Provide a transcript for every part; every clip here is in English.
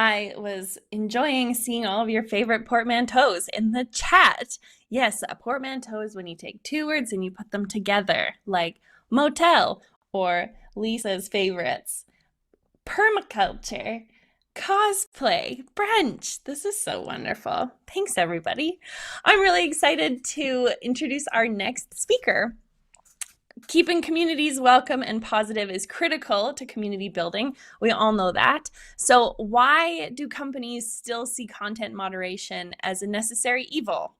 I was enjoying seeing all of your favorite portmanteaus in the chat. Yes, a portmanteau is when you take two words and you put them together, like motel or Lisa's favorites. Permaculture, cosplay, brunch. This is so wonderful. Thanks, everybody. I'm really excited to introduce our next speaker. Keeping communities welcome and positive is critical to community building. We all know that. So why do companies still see content moderation as a necessary evil?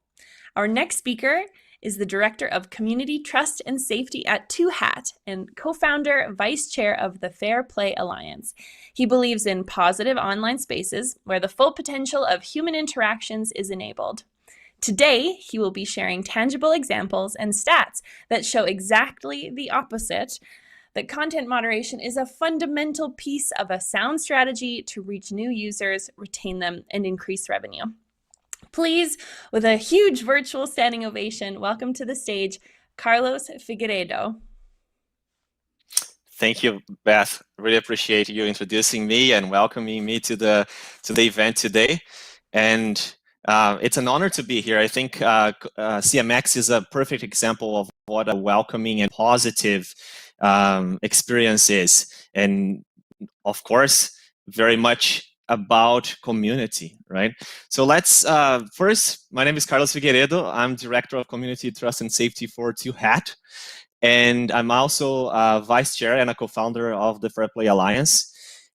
Our next speaker is the Director of Community Trust and Safety at Two Hat and co-founder, vice chair of the Fair Play Alliance. He believes in positive online spaces where the full potential of human interactions is enabled. Today, he will be sharing tangible examples and stats that show exactly the opposite, that content moderation is a fundamental piece of a sound strategy to reach new users, retain them, and increase revenue. Please, with a huge virtual standing ovation, welcome to the stage, Carlos Figuereido. Thank you, Beth. Really appreciate you introducing me and welcoming me to the event today. And it's an honor to be here. I think CMX is a perfect example of what a welcoming and positive experience is. And of course, very much about community, right? So let's, first, my name is Carlos Figueiredo. I'm Director of Community Trust and Safety for Two Hat. And I'm also a vice chair and a co-founder of the Fair Play Alliance.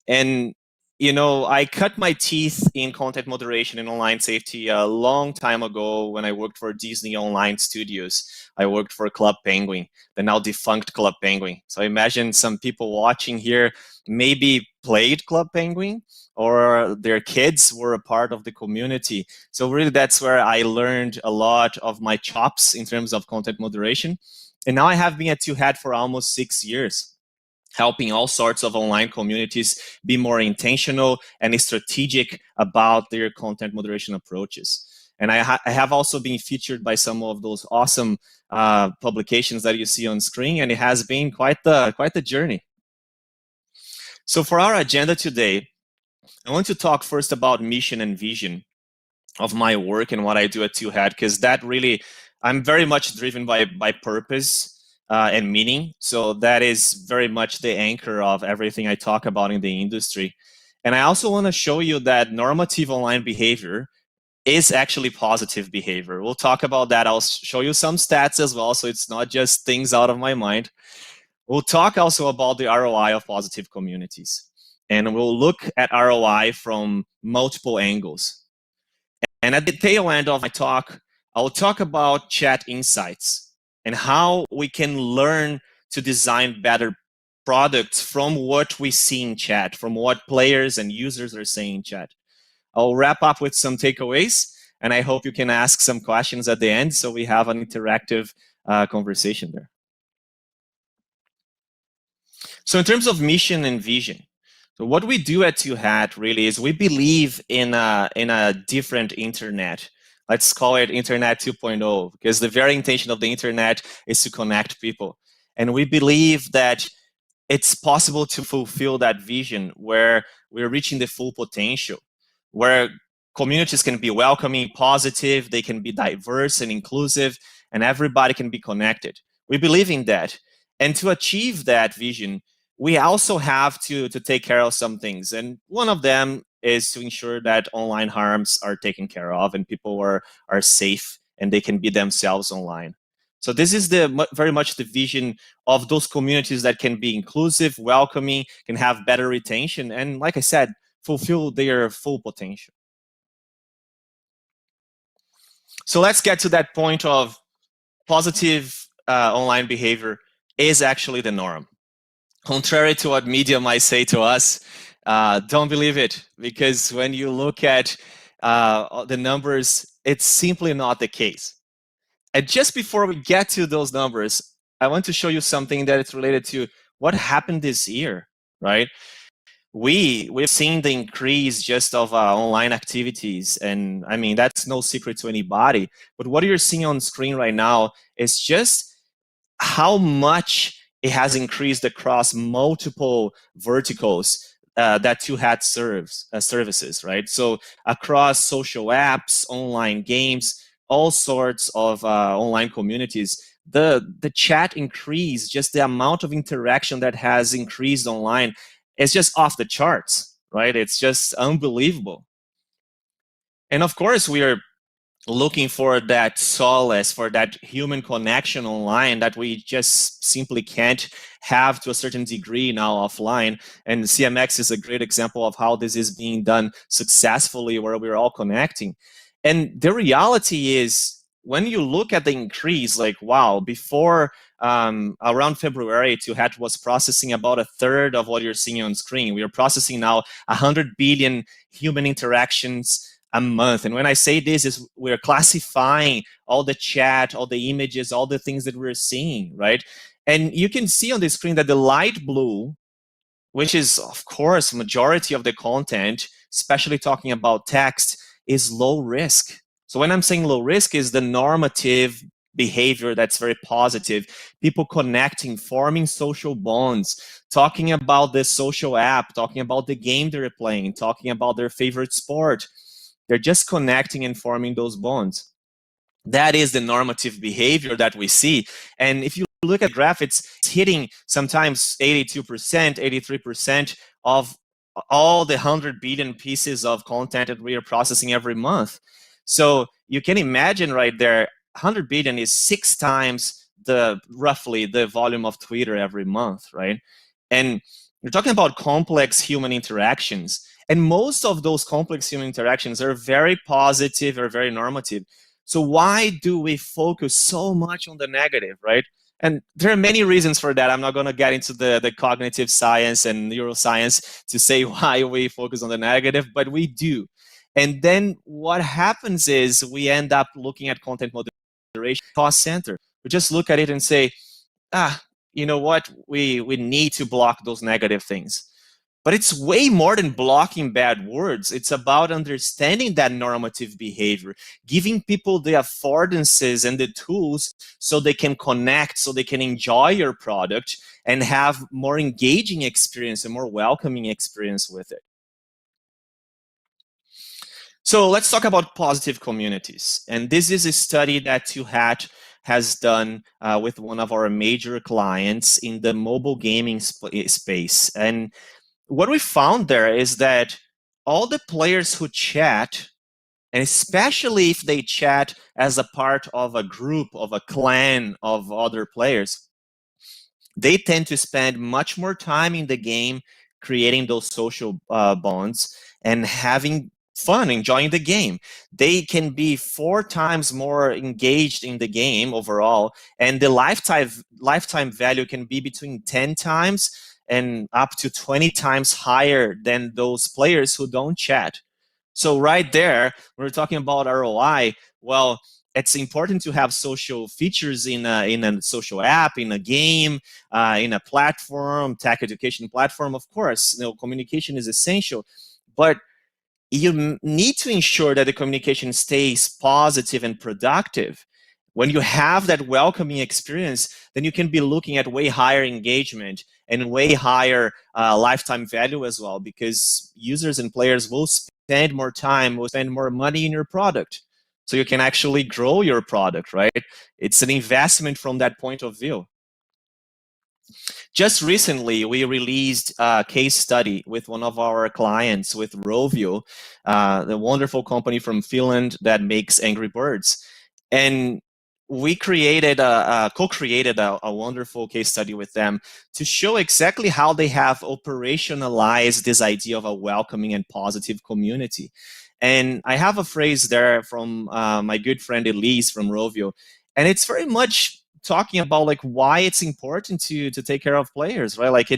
And you know, I cut my teeth in content moderation and online safety a long time ago when I worked for Disney Online Studios. I worked for Club Penguin, the now defunct Club Penguin. So I imagine some people watching here maybe played Club Penguin or their kids were a part of the community. So really that's where I learned a lot of my chops in terms of content moderation. And now I have been at Two Hat for almost 6 years, helping all sorts of online communities be more intentional and strategic about their content moderation approaches. And I have also been featured by some of those awesome publications that you see on screen, and it has been quite the journey. So for our agenda today, I want to talk first about mission and vision of my work and what I do at Two Hat, because that really, I'm very much driven by purpose. And meaning. So that is very much the anchor of everything I talk about in the industry. And I also want to show you that normative online behavior is actually positive behavior. We'll talk about that. I'll show you some stats as well, so it's not just things out of my mind. We'll talk also about the ROI of positive communities. And we'll look at ROI from multiple angles. And at the tail end of my talk, I'll talk about chat insights and how we can learn to design better products from what we see in chat, from what players and users are saying in chat. I'll wrap up with some takeaways, and I hope you can ask some questions at the end so we have an interactive conversation there. So in terms of mission and vision, so what we do at Two Hat really is we believe in a different internet. Let's call it Internet 2.0, because the very intention of the internet is to connect people. And we believe that it's possible to fulfill that vision where we're reaching the full potential, where communities can be welcoming, positive, they can be diverse and inclusive, and everybody can be connected. We believe in that. And to achieve that vision, we also have to take care of some things. And one of them is to ensure that online harms are taken care of and people are safe and they can be themselves online. So this is very much the vision of those communities that can be inclusive, welcoming, can have better retention, and like I said, fulfill their full potential. So let's get to that point of positive online behavior is actually the norm. Contrary to what media might say to us, don't believe it, because when you look at the numbers, it's simply not the case. And just before we get to those numbers, I want to show you something that is related to what happened this year, right? We've seen the increase just of online activities, and I mean, that's no secret to anybody. But what you're seeing on screen right now is just how much it has increased across multiple verticals. that Two Hat serves services, right? So across social apps, online games, all sorts of online communities, the chat increase, just the amount of interaction that has increased online, is just off the charts, right? It's just unbelievable. And of course, we are looking for that solace, for that human connection online that we just simply can't have to a certain degree now offline. And CMX is a great example of how this is being done successfully, where we're all connecting. And the reality is, when you look at the increase, like, wow, before around February, Tuhat was processing about a third of what you're seeing on screen. We are processing now 100 billion human interactions a month. And when I say this, is we're classifying all the chat, all the images, all the things that we're seeing, right? And you can see on the screen that the light blue, which is, of course, majority of the content, especially talking about text, is low risk. So when I'm saying low risk, is the normative behavior that's very positive. People connecting, forming social bonds, talking about the social app, talking about the game they're playing, talking about their favorite sport. They're just connecting and forming those bonds. That is the normative behavior that we see. And if you look at graph, it's hitting sometimes 82%, 83% of all the 100 billion pieces of content that we are processing every month. So you can imagine right there, 100 billion is 6 times roughly the volume of Twitter every month, right? And you're talking about complex human interactions. And most of those complex human interactions are very positive or very normative. So why do we focus so much on the negative, right? And there are many reasons for that. I'm not going to get into the cognitive science and neuroscience to say why we focus on the negative, but we do. And then what happens is we end up looking at content moderation cost center. We just look at it and say, you know what? We need to block those negative things. But it's way more than blocking bad words. It's about understanding that normative behavior, giving people the affordances and the tools so they can connect, so they can enjoy your product and have more engaging experience and more welcoming experience with it. So let's talk about positive communities. And this is a study that Tuhat has done with one of our major clients in the mobile gaming space. And what we found there is that all the players who chat, and especially if they chat as a part of a group, of a clan of other players, they tend to spend much more time in the game creating those social bonds and having fun, enjoying the game. They can be 4 times more engaged in the game overall, and the lifetime value can be between 10 times and up to 20 times higher than those players who don't chat. So right there, when we're talking about ROI, well, it's important to have social features in a social app, in a game, in a platform, tech education platform. Of course, communication is essential, but you need to ensure that the communication stays positive and productive. When you have that welcoming experience, then you can be looking at way higher engagement and way higher lifetime value as well, because users and players will spend more time, will spend more money in your product. So you can actually grow your product, right? It's an investment from that point of view. Just recently, we released a case study with one of our clients, with Rovio, the wonderful company from Finland that makes Angry Birds. And we co-created a wonderful case study with them to show exactly how they have operationalized this idea of a welcoming and positive community. And I have a phrase there from my good friend Elise from Rovio, and it's very much talking about like why it's important to take care of players, right? Like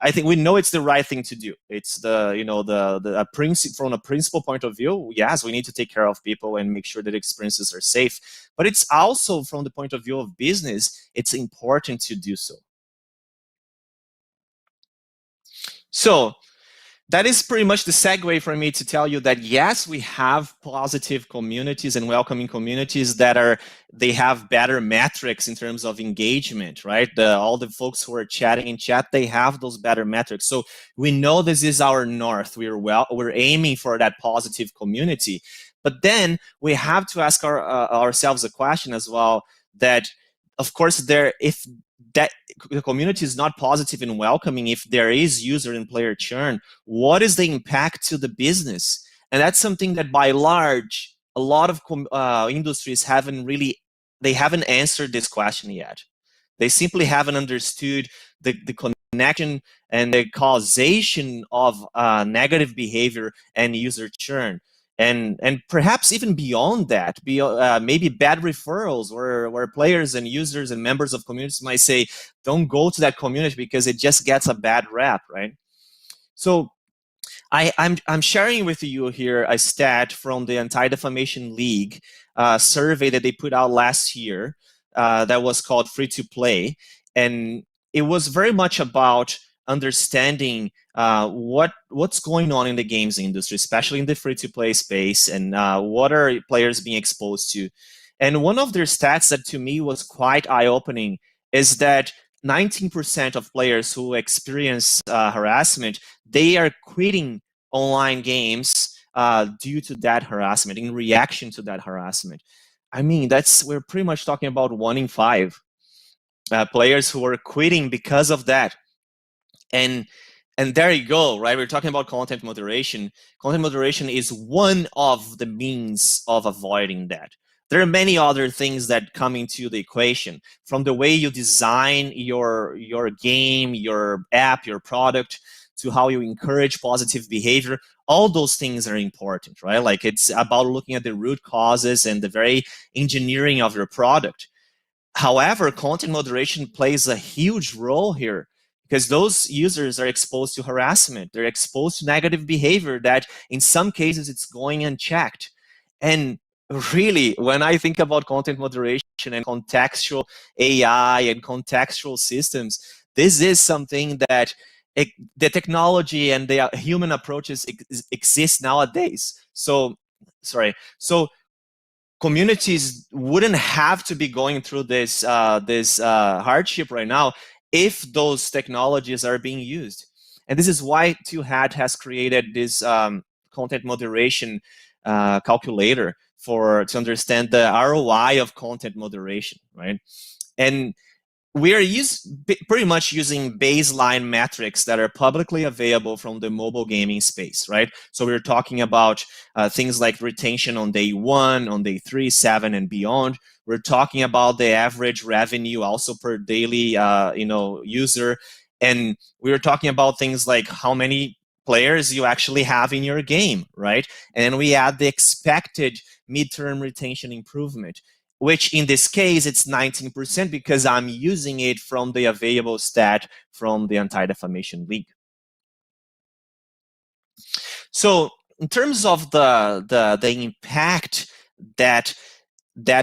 I think we know it's the right thing to do. It's from a principal point of view, yes, we need to take care of people and make sure that experiences are safe. But it's also from the point of view of business, it's important to do so. So that is pretty much the segue for me to tell you that yes, we have positive communities and welcoming communities they have better metrics in terms of engagement, right? All the folks who are chatting in chat, they have those better metrics. So we know this is our north. We're aiming for that positive community, but then we have to ask ourselves a question as well. That of course, if that the community is not positive and welcoming, if there is user and player churn, what is the impact to the business? And that's something that by large, a lot of industries haven't answered this question yet. They simply haven't understood the connection and the causation of negative behavior and user churn. And perhaps even beyond that, maybe bad referrals where players and users and members of communities might say, don't go to that community because it just gets a bad rap, right? So I'm sharing with you here a stat from the Anti-Defamation League survey that they put out last year that was called Free to Play. And it was very much about understanding what's going on in the games industry, especially in the free-to-play space, and what are players being exposed to. And one of their stats that to me was quite eye-opening is that 19% of players who experience harassment, they are quitting online games due to that harassment, in reaction to that harassment. I mean, we're pretty much talking about 1 in 5 players who are quitting because of that. And there you go, right? We're talking about content moderation. Content moderation is one of the means of avoiding that. There are many other things that come into the equation, from the way you design your game, your app, your product, to how you encourage positive behavior. All those things are important, right? Like, it's about looking at the root causes and the very engineering of your product. However, content moderation plays a huge role here, because those users are exposed to harassment. They're exposed to negative behavior that in some cases it's going unchecked. And really, when I think about content moderation and contextual AI and contextual systems, this is something that the technology and the human approaches exist nowadays. So, sorry. So communities wouldn't have to be going through this hardship right now if those technologies are being used. And this is why Two Hat has created this content moderation calculator to understand the ROI of content moderation, right? And we are pretty much using baseline metrics that are publicly available from the mobile gaming space, right? So we're talking about things like retention on day 1, on day 3, 7, and beyond. We're talking about the average revenue also per daily user. And we were talking about things like how many players you actually have in your game, right? And we add the expected midterm retention improvement, which in this case, it's 19% because I'm using it from the available stat from the Anti-Defamation League. So in terms of the impact that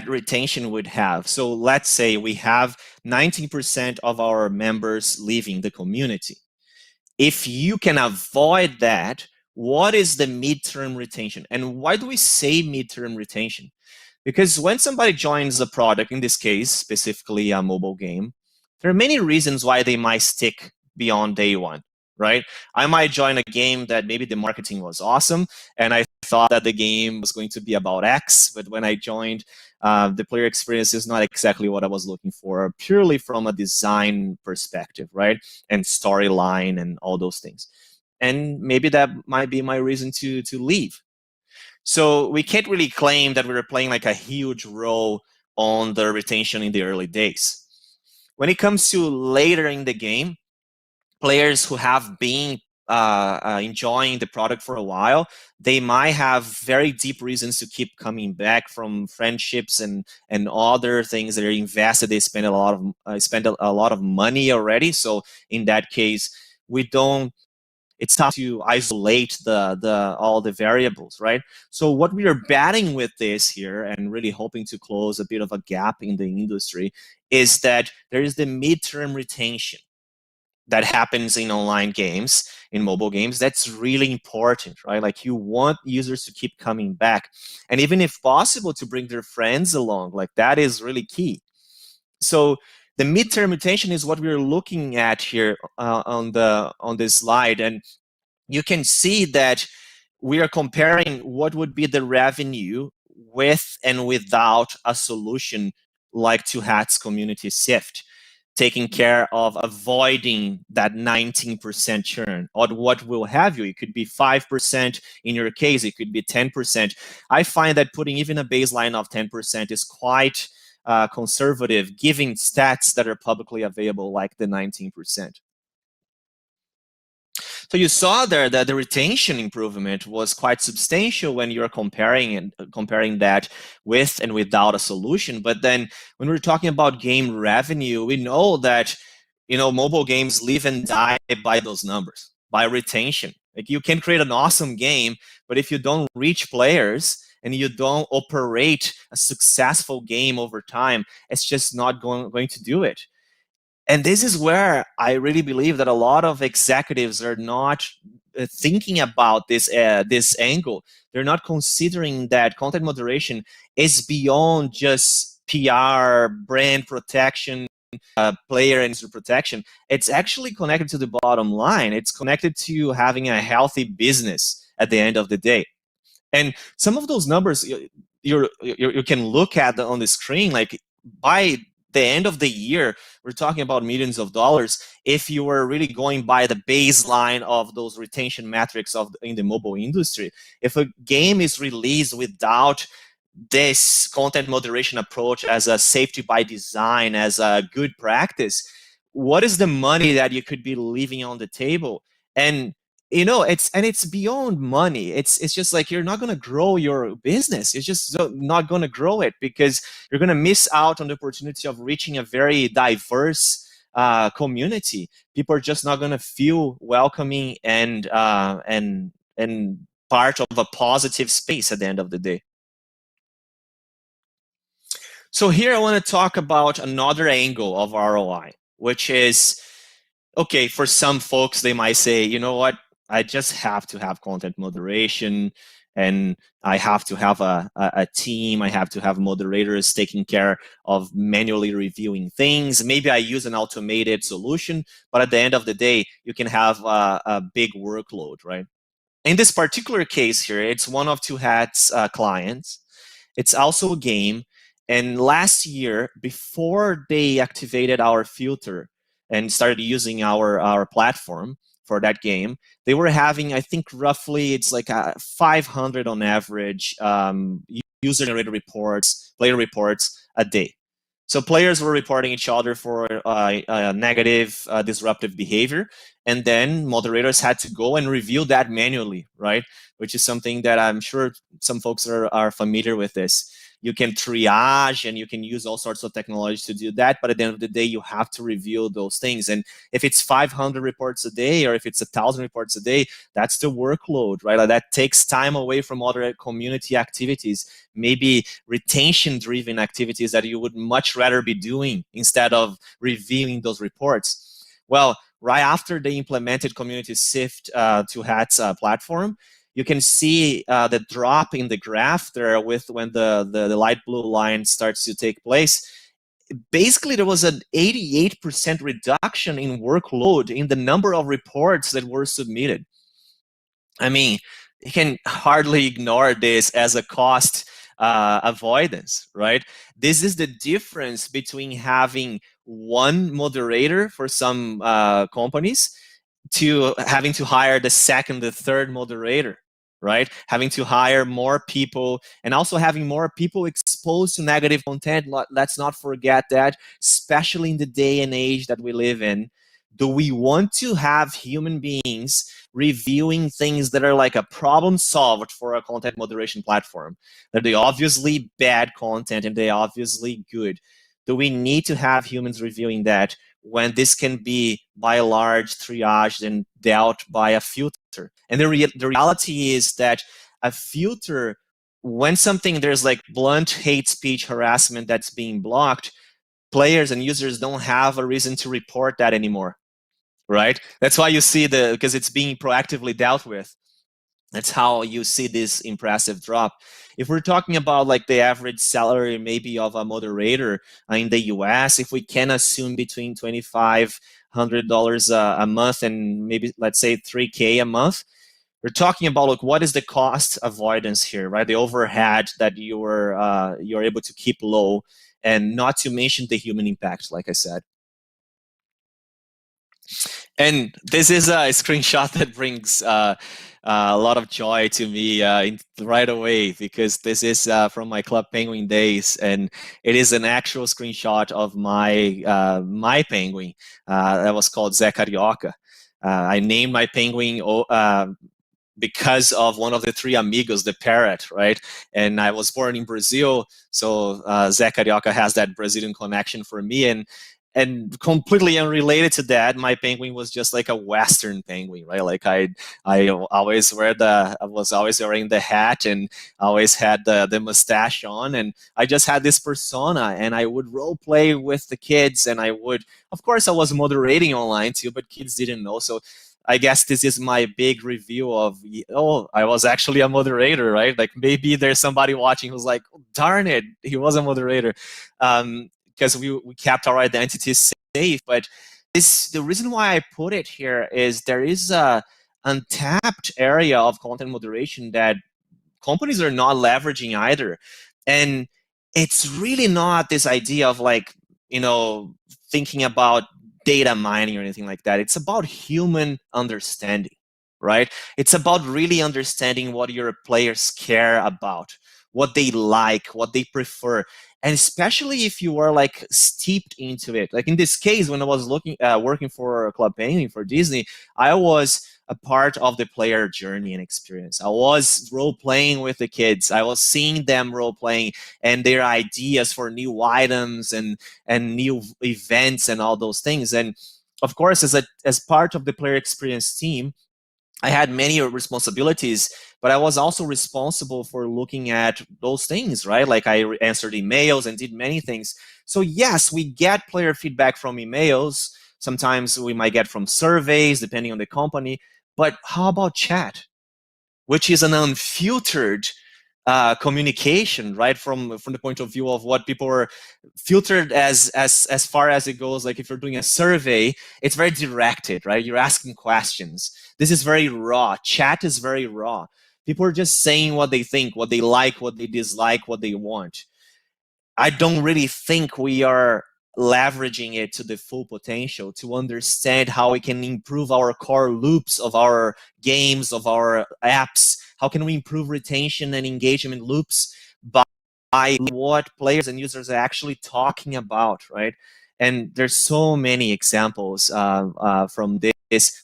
retention would have, so let's say we have 19% of our members leaving the community. If you can avoid that, what is the midterm retention? And why do we say midterm retention? Because when somebody joins a product, in this case, specifically a mobile game, there are many reasons why they might stick beyond day 1, right? I might join a game that maybe the marketing was awesome, and I thought that the game was going to be about X, but when I joined, the player experience is not exactly what I was looking for, purely from a design perspective, right? And storyline and all those things. And maybe that might be my reason to leave. So we can't really claim that we were playing like a huge role on the retention in the early days. When it comes to later in the game, players who have been enjoying the product for a while, they might have very deep reasons to keep coming back, from friendships and other things that are invested. They spend a lot of money already. So in that case, it's tough to isolate all the variables, right? So what we are batting with this here, and really hoping to close a bit of a gap in the industry, is that there is the midterm retention that happens in online games. in mobile games, that's really important, right? Like you want users to keep coming back, and even if possible to bring their friends along, like that is really key. So the midterm retention is what we're looking at here on this slide, and you can see that we are comparing what would be the revenue with and without a solution like Two Hats Community Sift, taking care of avoiding that 19% churn, or what will have you. It could be 5% in your case, it could be 10%. I find that putting even a baseline of 10% is quite conservative, giving stats that are publicly available like the 19%. So you saw there that the retention improvement was quite substantial when you're comparing that with and without a solution. But then when we're talking about game revenue, we know that mobile games live and die by those numbers, by retention. Like you can create an awesome game, but if you don't reach players and you don't operate a successful game over time, it's just not going to do it. And this is where I really believe that a lot of executives are not thinking about this angle. They're not considering that content moderation is beyond just PR, brand protection, player and user protection. It's actually connected to the bottom line. It's connected to having a healthy business at the end of the day. And some of those numbers you can look at on the screen, like by the end of the year, we're talking about millions of dollars if you were really going by the baseline of those retention metrics in the mobile industry. If a game is released without this content moderation approach as a safety by design, as a good practice, what is the money that you could be leaving on the table? And it's beyond money. It's just like you're not going to grow your business. You're just not going to grow it because you're going to miss out on the opportunity of reaching a very diverse community. People are just not going to feel welcoming and part of a positive space at the end of the day. So here I want to talk about another angle of ROI, which is, okay, for some folks, they might say, you know what, I just have to have content moderation, and I have to have a team. I have to have moderators taking care of manually reviewing things. Maybe I use an automated solution, but at the end of the day, you can have a big workload, right? In this particular case here, it's one of Two Hats clients. It's also a game. And last year, before they activated our filter and started using our platform for that game, they were having, I think, roughly, it's like 500 on average user-generated reports, player reports a day. So players were reporting each other for negative, disruptive behavior, and then moderators had to go and review that manually, right? Which is something that I'm sure some folks are familiar with this. You can triage and you can use all sorts of technologies to do that, but at the end of the day, you have to review those things. And if it's 500 reports a day, or if it's 1,000 reports a day, that's the workload, right? Like that takes time away from other community activities, maybe retention-driven activities that you would much rather be doing instead of reviewing those reports. Well, right after they implemented Community Sift Two Hats platform, you can see the drop in the graph there with when the light blue line starts to take place. Basically, there was an 88% reduction in workload in the number of reports that were submitted. I mean, you can hardly ignore this as a cost avoidance, right? This is the difference between having one moderator for some companies to having to hire the second, the third moderator, right? Having to hire more people and also having more people exposed to negative content. Let's not forget that, especially in the day and age that we live in. Do we want to have human beings reviewing things that are like a problem solved for a content moderation platform? That they obviously bad content and they obviously good. Do we need to have humans reviewing that when this can be by large triaged and dealt by a filter? And the reality is that a filter, when there's like blunt hate speech harassment that's being blocked, players and users don't have a reason to report that anymore. right? That's why you see because it's being proactively dealt with. That's how you see this impressive drop. If we're talking about like the average salary maybe of a moderator in the US, if we can assume between $2,500 a month and maybe let's say 3K a month, we're talking about like what is the cost avoidance here, right? The overhead that you're able to keep low, and not to mention the human impact, like I said. And this is a screenshot that brings a lot of joy to me right away, because this is from my Club Penguin days, and it is an actual screenshot of my penguin that was called Zé Carioca. I named my penguin because of one of the three amigos, the parrot, right? And I was born in Brazil, so Zé Carioca has that Brazilian connection for me. And completely unrelated to that, my penguin was just like a Western penguin, right? Like I always I was always wearing the hat and always had the mustache on, and I just had this persona, and I would role play with the kids, and of course, I was moderating online too, but kids didn't know, so I guess this is my big review of, oh, I was actually a moderator, right? Like maybe there's somebody watching who's like, oh, darn it, he was a moderator. Because we kept our identities safe. But the reason why I put it here is there is a untapped area of content moderation that companies are not leveraging either. And it's really not this idea of like, thinking about data mining or anything like that. It's about human understanding, right? It's about really understanding what your players care about, what they like, what they prefer. And especially if you are like steeped into it. Like in this case, when I was working for Club Penguin for Disney, I was a part of the player journey and experience. I was role playing with the kids. I was seeing them role playing and their ideas for new items and new events and all those things. And of course, as part of the player experience team, I had many responsibilities, but I was also responsible for looking at those things, right? Like I answered emails and did many things. So yes, we get player feedback from emails. Sometimes we might get from surveys, depending on the company. But how about chat, which is an unfiltered communication, right? From the point of view of what people are filtered as far as it goes. Like if you're doing a survey, it's very directed, right? You're asking questions. This is very raw. Chat is very raw. People are just saying what they think, what they like, what they dislike, what they want. I don't really think we are leveraging it to the full potential to understand how we can improve our core loops of our games, of our apps. How can we improve retention and engagement loops by what players and users are actually talking about, right? And there's so many examples from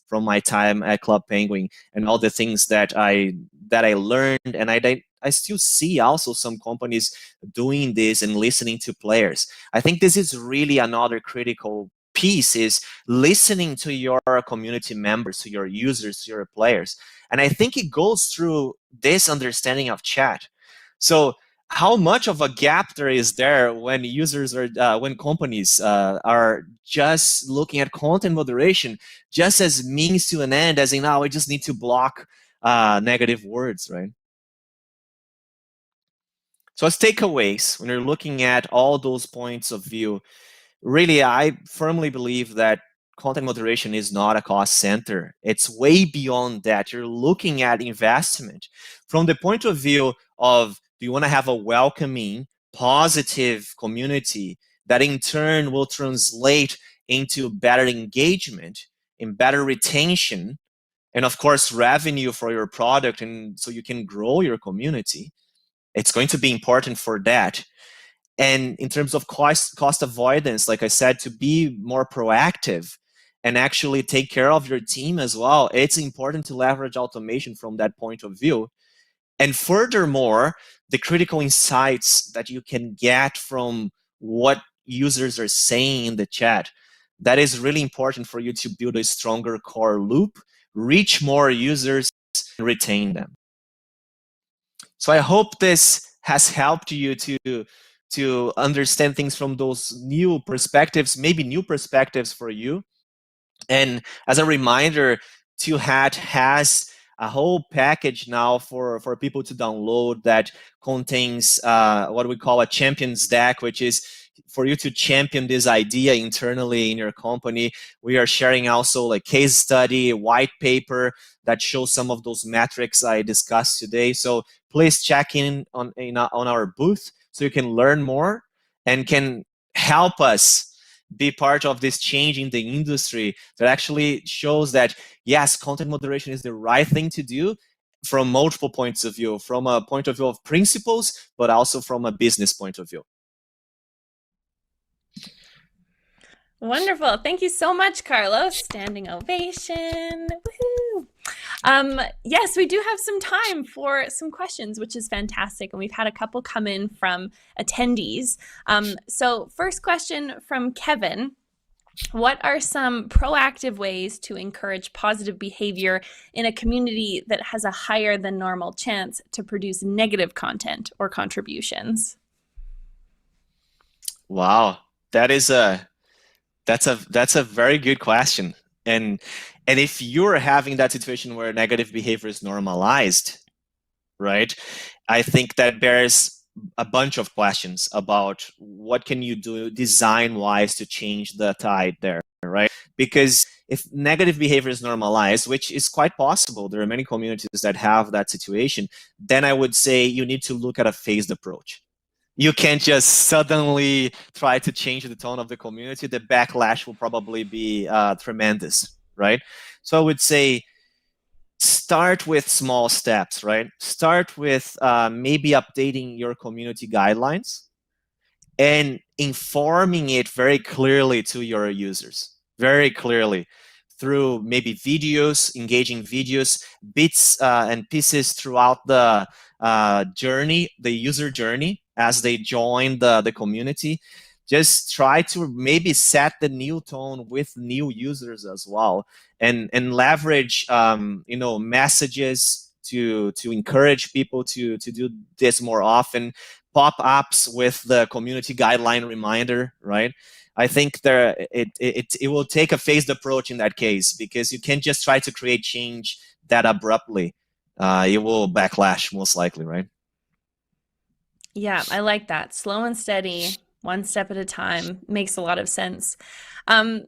from my time at Club Penguin, and all the things that I learned, and I still see also some companies doing this and listening to players. I think this is really another critical piece, is listening to your community members, to your users, to your players. And I think it goes through this understanding of chat. So how much of a gap there is there when users are when companies are just looking at content moderation just as means to an end, as in, now I just need to block negative words, right? So as takeaways, when you're looking at all those points of view, really, I firmly believe that content moderation is not a cost center. It's way beyond that. You're looking at investment from the point of view of, do you want to have a welcoming, positive community that in turn will translate into better engagement, in better retention, and of course, revenue for your product, and so you can grow your community. It's going to be important for that. And in terms of cost avoidance, like I said, to be more proactive and actually take care of your team as well, it's important to leverage automation from that point of view. And furthermore, the critical insights that you can get from what users are saying in the chat, that is really important for you to build a stronger core loop, reach more users, and retain them. So I hope this has helped you to understand things from those new perspectives, maybe new perspectives for you. And as a reminder, Two Hat has a whole package now for people to download that contains what we call a champions deck, which is for you to champion this idea internally in your company. We are sharing also like case study, white paper that shows some of those metrics I discussed today. So please check on our booth so you can learn more and can help us be part of this change in the industry that actually shows that yes, content moderation is the right thing to do from multiple points of view, from a point of view of principles, but also from a business point of view. Wonderful. Thank you so much, Carlos. Standing ovation. Woohoo! Yes, we do have some time for some questions, which is fantastic. And we've had a couple come in from attendees. So first question from Kevin. What are some proactive ways to encourage positive behavior in a community that has a higher than normal chance to produce negative content or contributions? Wow, that's a very good question. And if you're having that situation where negative behavior is normalized, right? I think that bears a bunch of questions about what can you do design-wise to change the tide there, right? Because if negative behavior is normalized, which is quite possible, there are many communities that have that situation, then I would say you need to look at a phased approach. You can't just suddenly try to change the tone of the community. The backlash will probably be tremendous, right? So I would say start with small steps, right? Start with maybe updating your community guidelines and informing it very clearly to your users, very clearly through maybe videos, engaging videos, bits and pieces throughout the journey, the user journey as they join the community. Just try to maybe set the new tone with new users as well, and leverage messages to encourage people to do this more often. Pop-ups with the community guideline reminder, right? I think it will take a phased approach in that case, because you can't just try to create change that abruptly. It will backlash most likely, right? Yeah, I like that. Slow and steady, one step at a time, makes a lot of sense.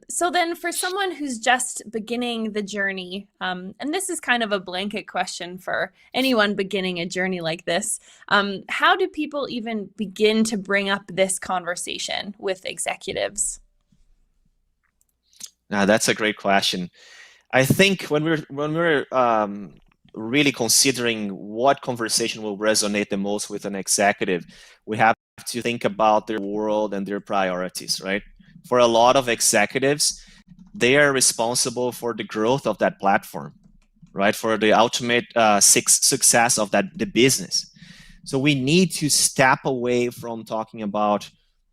So then for someone who's just beginning the journey, and this is kind of a blanket question for anyone beginning a journey like this, how do people even begin to bring up this conversation with executives? Now, that's a great question. I think when we're really considering what conversation will resonate the most with an executive, we have to think about their world and their priorities, right? For a lot of executives, they are responsible for the growth of that platform, right? For the ultimate success of the business. So we need to step away from talking about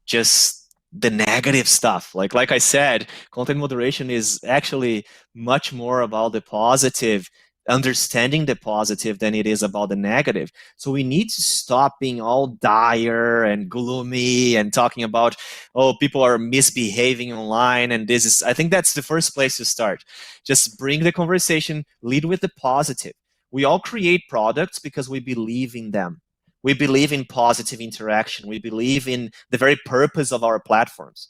just the negative stuff. Like I said, content moderation is actually much more about the positive, understanding the positive, than it is about the negative. So we need to stop being all dire and gloomy and talking about, oh, people are misbehaving online. And this is, I think that's the first place to start. Just bring the conversation, lead with the positive. We all create products because we believe in them. We believe in positive interaction. We believe in the very purpose of our platforms.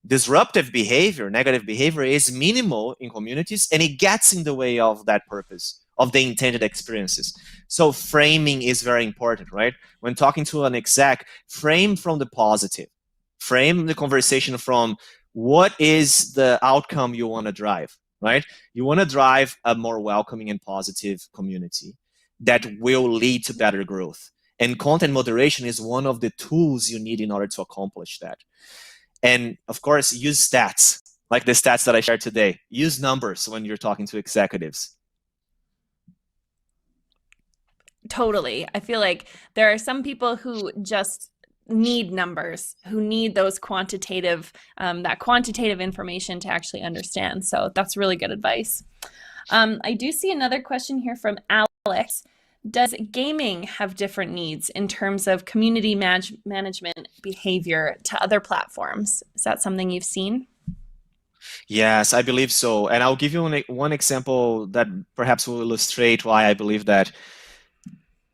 Disruptive behavior, negative behavior, is minimal in communities, and it gets in the way of that purpose, of the intended experiences. So framing is very important, right? When talking to an exec, frame from the positive. Frame the conversation from what is the outcome you want to drive, right? You want to drive a more welcoming and positive community that will lead to better growth. And content moderation is one of the tools you need in order to accomplish that. And of course, use stats, like the stats that I shared today. Use numbers when you're talking to executives. Totally. I feel like there are some people who just need numbers, who need those quantitative, that quantitative information to actually understand. So that's really good advice. I do see another question here from Alex. Does gaming have different needs in terms of community management behavior to other platforms? Is that something you've seen? Yes, I believe so. And I'll give you one example that perhaps will illustrate why I believe that.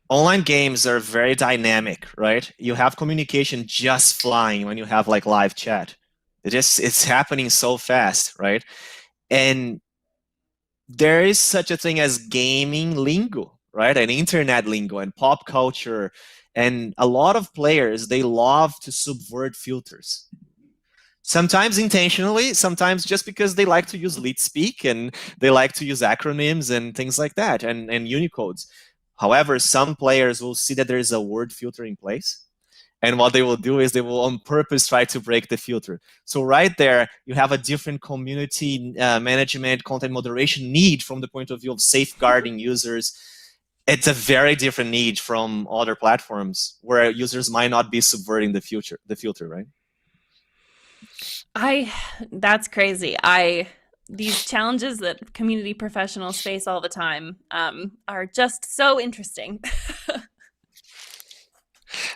Online games are very dynamic, right? You have communication just flying when you have like live chat. It's happening so fast, right? And there is such a thing as gaming lingo, right? And internet lingo and pop culture. And a lot of players, they love to subvert filters. Sometimes intentionally, sometimes just because they like to use leet speak and they like to use acronyms and things like that and Unicodes. However, some players will see that there is a word filter in place. And what they will do is they will on purpose try to break the filter. So right there, you have a different community management, content moderation need from the point of view of safeguarding users. It's a very different need from other platforms where users might not be subverting the filter, right? I That's crazy. I These challenges that community professionals face all the time are just so interesting.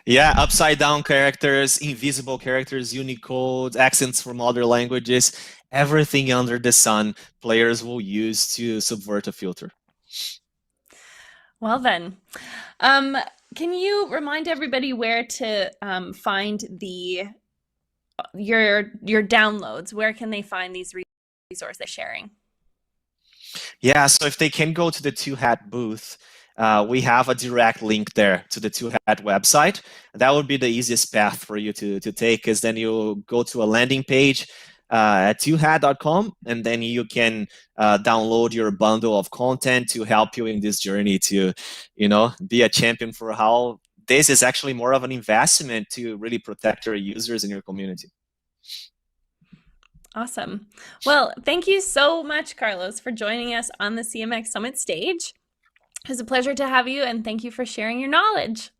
Yeah, upside down characters, invisible characters, Unicodes, accents from other languages, everything under the sun players will use to subvert a filter. Well then, um, can you remind everybody where to find your downloads? Where can they find these resources sharing? Yeah, so if they can go to the Two Hat booth, we have a direct link there to the Two Hat website. That would be the easiest path for you to take, because then you go to a landing page at twohat.com, and then you can download your bundle of content to help you in this journey to, be a champion for how this is actually more of an investment to really protect your users and your community. Awesome. Well, thank you so much, Carlos, for joining us on the CMX Summit stage. It was a pleasure to have you, and thank you for sharing your knowledge.